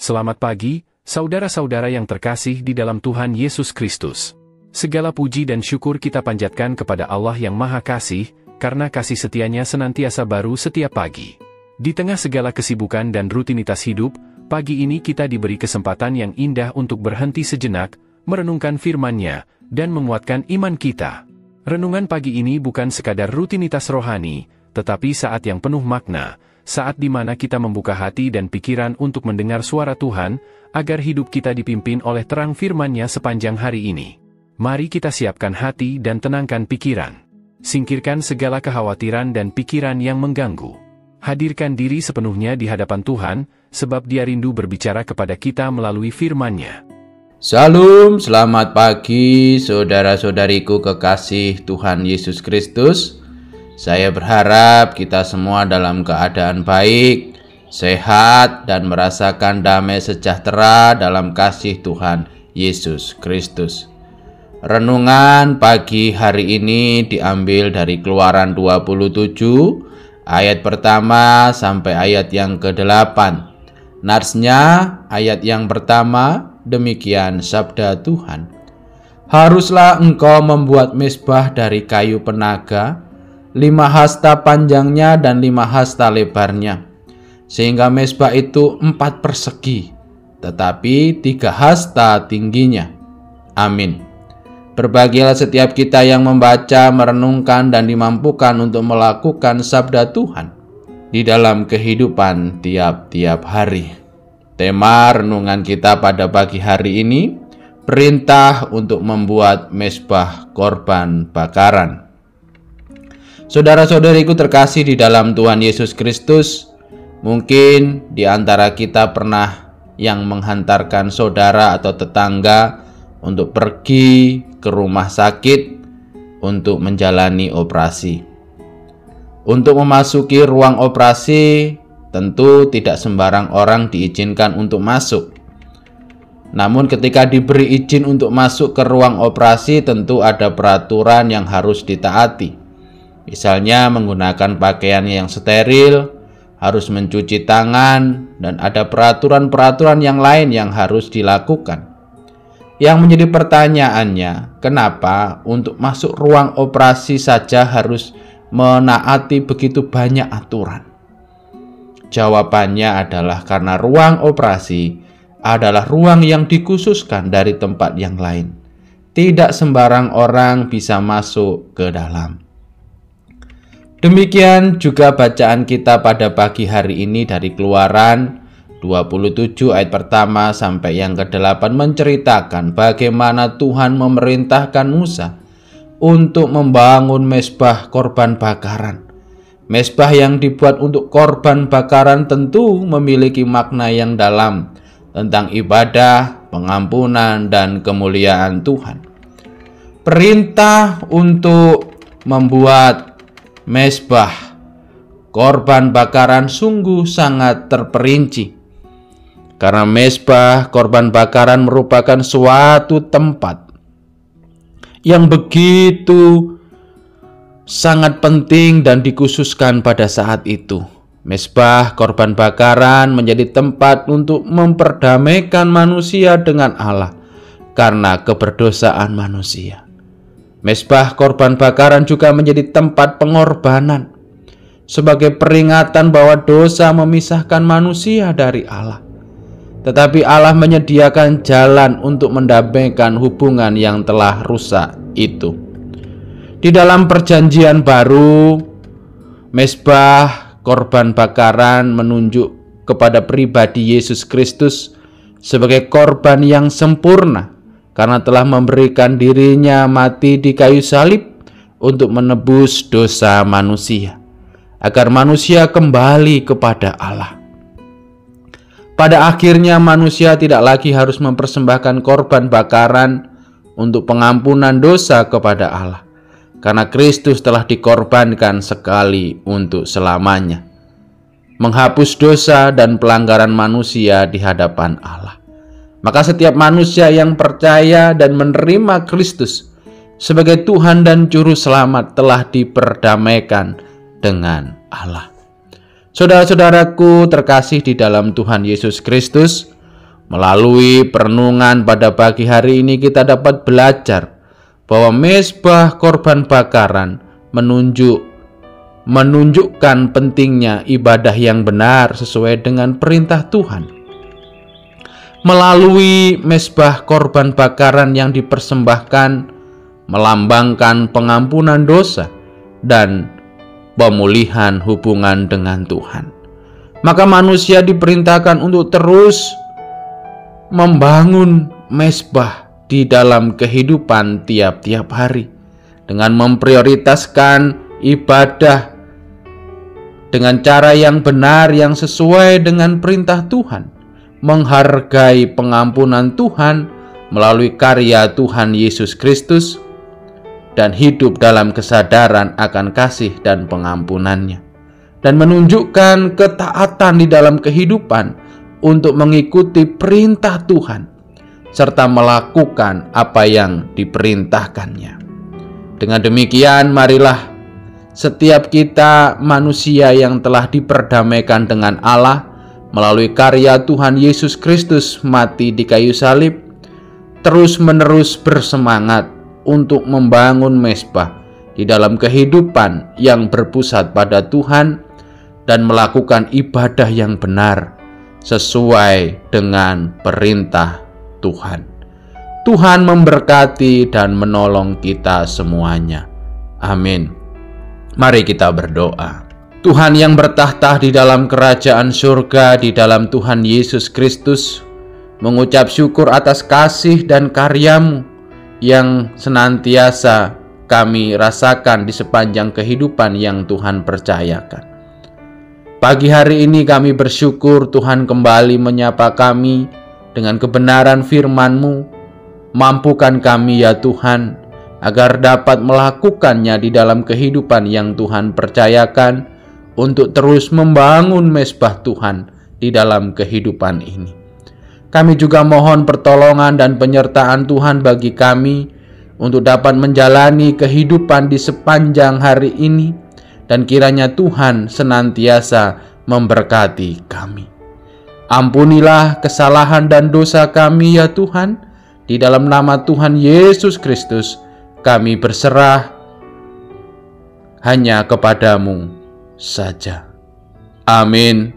Selamat pagi, saudara-saudara yang terkasih di dalam Tuhan Yesus Kristus. Segala puji dan syukur kita panjatkan kepada Allah yang Maha Kasih, karena kasih setianya senantiasa baru setiap pagi. Di tengah segala kesibukan dan rutinitas hidup, pagi ini kita diberi kesempatan yang indah untuk berhenti sejenak, merenungkan firman-Nya, dan menguatkan iman kita. Renungan pagi ini bukan sekadar rutinitas rohani, tetapi saat yang penuh makna, saat di mana kita membuka hati dan pikiran untuk mendengar suara Tuhan, agar hidup kita dipimpin oleh terang firman-Nya sepanjang hari ini. Mari kita siapkan hati dan tenangkan pikiran. Singkirkan segala kekhawatiran dan pikiran yang mengganggu. Hadirkan diri sepenuhnya di hadapan Tuhan, sebab Dia rindu berbicara kepada kita melalui firman-Nya. Shalom, selamat pagi saudara-saudariku kekasih Tuhan Yesus Kristus. Saya berharap kita semua dalam keadaan baik, sehat, dan merasakan damai sejahtera dalam kasih Tuhan Yesus Kristus. Renungan pagi hari ini diambil dari Keluaran 27, ayat pertama sampai ayat yang ke-8. Narsnya ayat yang pertama, demikian sabda Tuhan. Haruslah engkau membuat mezbah dari kayu penaga, 5 hasta panjangnya dan 5 hasta lebarnya, sehingga mezbah itu 4 persegi, tetapi 3 hasta tingginya. Amin. Berbahagialah setiap kita yang membaca, merenungkan, dan dimampukan untuk melakukan sabda Tuhan di dalam kehidupan tiap-tiap hari. Tema renungan kita pada pagi hari ini, perintah untuk membuat mezbah korban bakaran. Saudara-saudariku terkasih di dalam Tuhan Yesus Kristus, mungkin di antara kita pernah yang menghantarkan saudara atau tetangga untuk pergi ke rumah sakit untuk menjalani operasi. Untuk memasuki ruang operasi, tentu tidak sembarang orang diizinkan untuk masuk. Namun ketika diberi izin untuk masuk ke ruang operasi, tentu ada peraturan yang harus ditaati. Misalnya menggunakan pakaian yang steril, harus mencuci tangan, dan ada peraturan-peraturan yang lain yang harus dilakukan. Yang menjadi pertanyaannya, kenapa untuk masuk ruang operasi saja harus menaati begitu banyak aturan? Jawabannya adalah karena ruang operasi adalah ruang yang dikhususkan dari tempat yang lain. Tidak sembarang orang bisa masuk ke dalam. Demikian juga bacaan kita pada pagi hari ini dari Keluaran 27 ayat pertama sampai yang ke-8 menceritakan bagaimana Tuhan memerintahkan Musa untuk membangun mezbah korban bakaran. Mezbah yang dibuat untuk korban bakaran tentu memiliki makna yang dalam tentang ibadah, pengampunan, dan kemuliaan Tuhan. Perintah untuk membuat mezbah korban bakaran sungguh sangat terperinci, karena mezbah korban bakaran merupakan suatu tempat yang begitu sangat penting dan dikhususkan pada saat itu. Mezbah korban bakaran menjadi tempat untuk memperdamaikan manusia dengan Allah karena keberdosaan manusia. Mezbah korban bakaran juga menjadi tempat pengorbanan sebagai peringatan bahwa dosa memisahkan manusia dari Allah. Tetapi Allah menyediakan jalan untuk mendamaikan hubungan yang telah rusak itu. Di dalam perjanjian baru, mezbah korban bakaran menunjuk kepada pribadi Yesus Kristus sebagai korban yang sempurna, karena telah memberikan dirinya mati di kayu salib untuk menebus dosa manusia, agar manusia kembali kepada Allah. Pada akhirnya manusia tidak lagi harus mempersembahkan korban bakaran untuk pengampunan dosa kepada Allah, karena Kristus telah dikorbankan sekali untuk selamanya, menghapus dosa dan pelanggaran manusia di hadapan Allah. Maka setiap manusia yang percaya dan menerima Kristus sebagai Tuhan dan Juru Selamat telah diperdamaikan dengan Allah. Saudara-saudaraku terkasih di dalam Tuhan Yesus Kristus, Melalui perenungan pada pagi hari ini kita dapat belajar bahwa mezbah korban bakaran menunjukkan pentingnya ibadah yang benar sesuai dengan perintah Tuhan. Melalui mezbah korban bakaran yang dipersembahkan melambangkan pengampunan dosa dan pemulihan hubungan dengan Tuhan. Maka manusia diperintahkan untuk terus membangun mezbah di dalam kehidupan tiap-tiap hari dengan memprioritaskan ibadah dengan cara yang benar yang sesuai dengan perintah Tuhan, menghargai pengampunan Tuhan melalui karya Tuhan Yesus Kristus, dan hidup dalam kesadaran akan kasih dan pengampunannya, dan menunjukkan ketaatan di dalam kehidupan untuk mengikuti perintah Tuhan, serta melakukan apa yang diperintahkannya. Dengan demikian, marilah setiap kita manusia yang telah diperdamaikan dengan Allah melalui karya Tuhan Yesus Kristus mati di kayu salib, terus-menerus bersemangat untuk membangun mezbah di dalam kehidupan yang berpusat pada Tuhan dan melakukan ibadah yang benar sesuai dengan perintah Tuhan. Tuhan memberkati dan menolong kita semuanya. Amin. Mari kita berdoa. Tuhan yang bertahta di dalam kerajaan surga, di dalam Tuhan Yesus Kristus, mengucap syukur atas kasih dan karya-Mu yang senantiasa kami rasakan di sepanjang kehidupan yang Tuhan percayakan. Pagi hari ini kami bersyukur Tuhan kembali menyapa kami dengan kebenaran firman-Mu. Mampukan kami ya Tuhan, agar dapat melakukannya di dalam kehidupan yang Tuhan percayakan untuk terus membangun mezbah Tuhan di dalam kehidupan ini. Kami juga mohon pertolongan dan penyertaan Tuhan bagi kami untuk dapat menjalani kehidupan di sepanjang hari ini, dan kiranya Tuhan senantiasa memberkati kami. Ampunilah kesalahan dan dosa kami ya Tuhan. Di dalam nama Tuhan Yesus Kristus kami berserah hanya kepadamu saja. Amin.